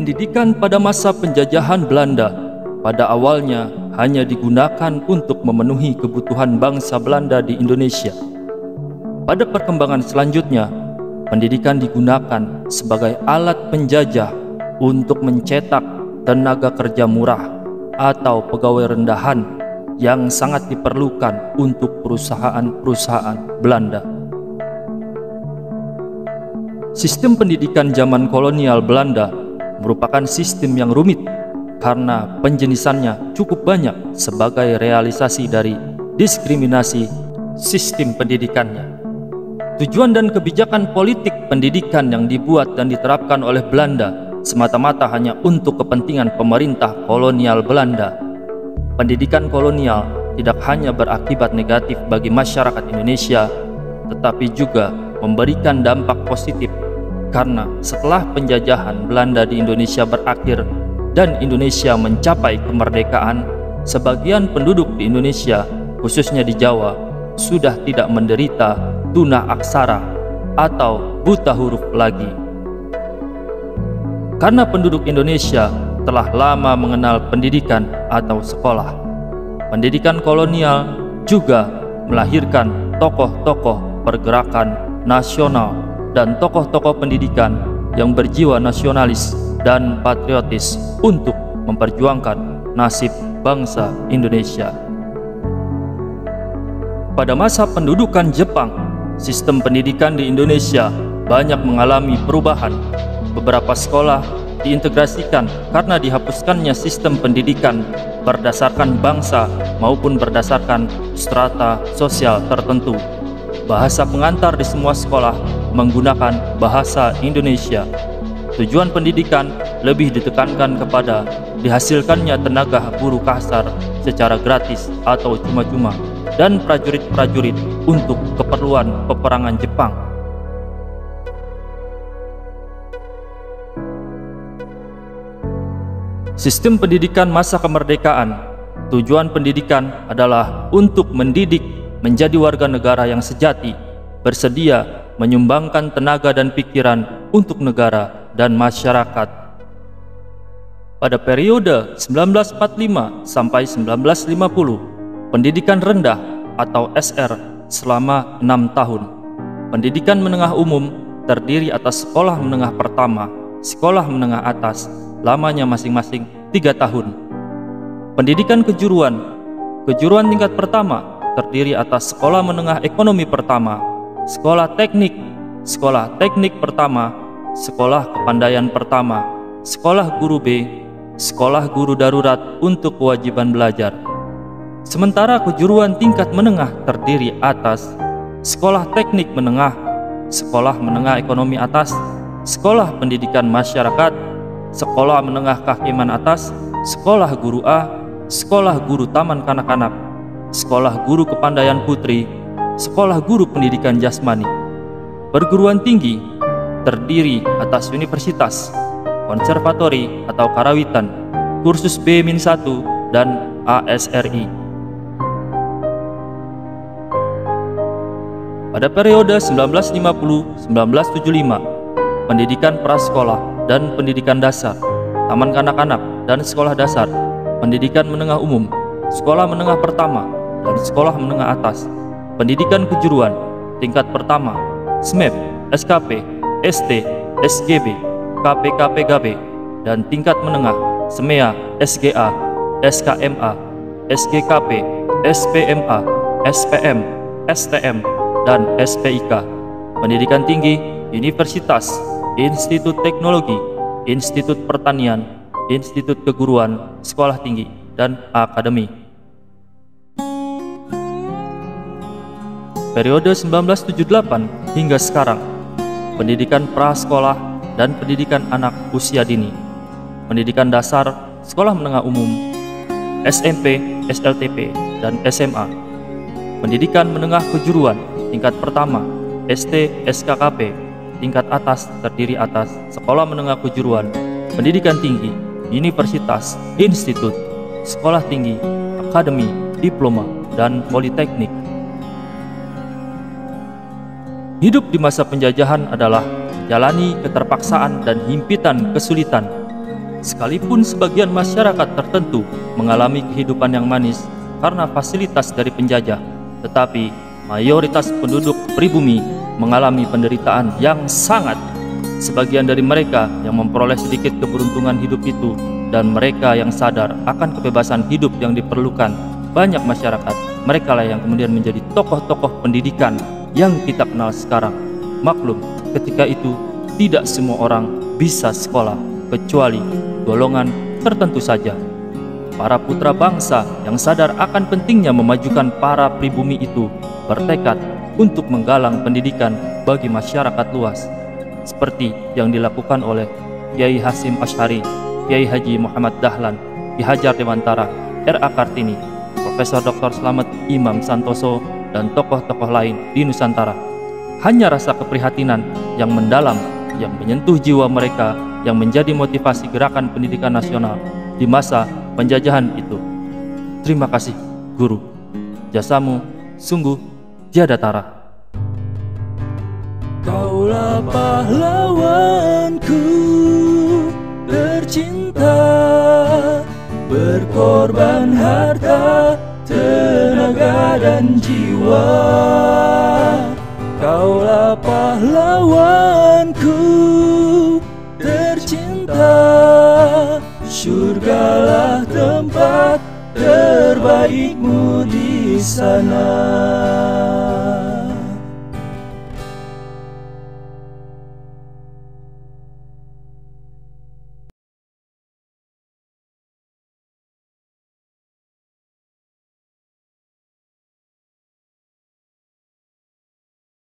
Pendidikan pada masa penjajahan Belanda pada awalnya hanya digunakan untuk memenuhi kebutuhan bangsa Belanda di Indonesia. Pada perkembangan selanjutnya, pendidikan digunakan sebagai alat penjajah untuk mencetak tenaga kerja murah atau pegawai rendahan yang sangat diperlukan untuk perusahaan-perusahaan Belanda. Sistem pendidikan zaman kolonial Belanda merupakan sistem yang rumit karena penjenisannya cukup banyak sebagai realisasi dari diskriminasi sistem pendidikannya. Tujuan dan kebijakan politik pendidikan yang dibuat dan diterapkan oleh Belanda semata-mata hanya untuk kepentingan pemerintah kolonial Belanda. Pendidikan kolonial tidak hanya berakibat negatif bagi masyarakat Indonesia, tetapi juga memberikan dampak positif karena setelah penjajahan Belanda di Indonesia berakhir dan Indonesia mencapai kemerdekaan, sebagian penduduk di Indonesia, khususnya di Jawa, sudah tidak menderita tuna aksara atau buta huruf lagi. Karena penduduk Indonesia telah lama mengenal pendidikan atau sekolah, pendidikan kolonial juga melahirkan tokoh-tokoh pergerakan nasional dan tokoh-tokoh pendidikan yang berjiwa nasionalis dan patriotis untuk memperjuangkan nasib bangsa Indonesia. Pada masa pendudukan Jepang, sistem pendidikan di Indonesia banyak mengalami perubahan. Beberapa sekolah diintegrasikan karena dihapuskannya sistem pendidikan berdasarkan bangsa maupun berdasarkan strata sosial tertentu. Bahasa pengantar di semua sekolah menggunakan bahasa Indonesia. Tujuan pendidikan lebih ditekankan kepada dihasilkannya tenaga buruh kasar secara gratis atau cuma-cuma dan prajurit-prajurit untuk keperluan peperangan Jepang. Sistem pendidikan masa kemerdekaan. Tujuan pendidikan adalah untuk mendidik menjadi warga negara yang sejati, bersedia menyumbangkan tenaga dan pikiran untuk negara dan masyarakat. Pada periode 1945 sampai 1950, pendidikan rendah atau SR selama 6 tahun. Pendidikan menengah umum terdiri atas sekolah menengah pertama, sekolah menengah atas, lamanya masing-masing 3 tahun. Pendidikan kejuruan tingkat pertama terdiri atas sekolah menengah ekonomi pertama, sekolah teknik pertama, sekolah kepandaian pertama, sekolah guru B, sekolah guru darurat untuk kewajiban belajar. Sementara kejuruan tingkat menengah terdiri atas sekolah teknik menengah, sekolah menengah ekonomi atas, sekolah pendidikan masyarakat, sekolah menengah kehakiman atas, sekolah guru A, sekolah guru taman kanak-kanak, sekolah guru kepandaian putri, sekolah guru pendidikan jasmani. Perguruan tinggi terdiri atas universitas, konservatori atau karawitan, kursus B-1 dan ASRI. Pada periode 1950-1975, pendidikan prasekolah dan pendidikan dasar, taman kanak-kanak dan sekolah dasar, pendidikan menengah umum, sekolah menengah pertama dan sekolah menengah atas, pendidikan kejuruan tingkat pertama, SMEP, SKP, ST, SGB, KPKPGB, dan tingkat menengah, SMEA, SGA, SKMA, SGKP, SPMA, SPM, STM, dan SPIK. Pendidikan tinggi, universitas, institut teknologi, institut pertanian, institut keguruan, sekolah tinggi, dan akademi. Periode 1978 hingga sekarang, pendidikan prasekolah dan pendidikan anak usia dini, pendidikan dasar, sekolah menengah umum, SMP, SLTP, dan SMA, pendidikan menengah kejuruan tingkat pertama, ST, SKKP, tingkat atas terdiri atas sekolah menengah kejuruan, pendidikan tinggi, universitas, institut, sekolah tinggi, akademi, diploma, dan politeknik. Hidup di masa penjajahan adalah menjalani keterpaksaan dan himpitan kesulitan. Sekalipun sebagian masyarakat tertentu mengalami kehidupan yang manis karena fasilitas dari penjajah, tetapi mayoritas penduduk pribumi mengalami penderitaan yang sangat. Sebagian dari mereka yang memperoleh sedikit keberuntungan hidup itu dan mereka yang sadar akan kebebasan hidup yang diperlukan banyak masyarakat, mereka lah yang kemudian menjadi tokoh-tokoh pendidikan yang kita kenal sekarang. Maklum, ketika itu tidak semua orang bisa sekolah kecuali golongan tertentu saja. Para putra bangsa yang sadar akan pentingnya memajukan para pribumi itu bertekad untuk menggalang pendidikan bagi masyarakat luas, seperti yang dilakukan oleh Kiai Hasyim Asy'ari, Kiai Haji Muhammad Dahlan, Ki Hajar Dewantara, R.A. Kartini, Profesor Dr. Slamet Imam Santoso, dan tokoh-tokoh lain di Nusantara. Hanya rasa keprihatinan yang mendalam yang menyentuh jiwa mereka yang menjadi motivasi gerakan pendidikan nasional di masa penjajahan itu. Terima kasih, Guru. Jasamu sungguh tiada tara. Kaulah pahlawanku tercinta, berkorban harta, tenaga dan jiwa. Kaulah pahlawanku tercinta, surgalah tempat terbaikmu di sana.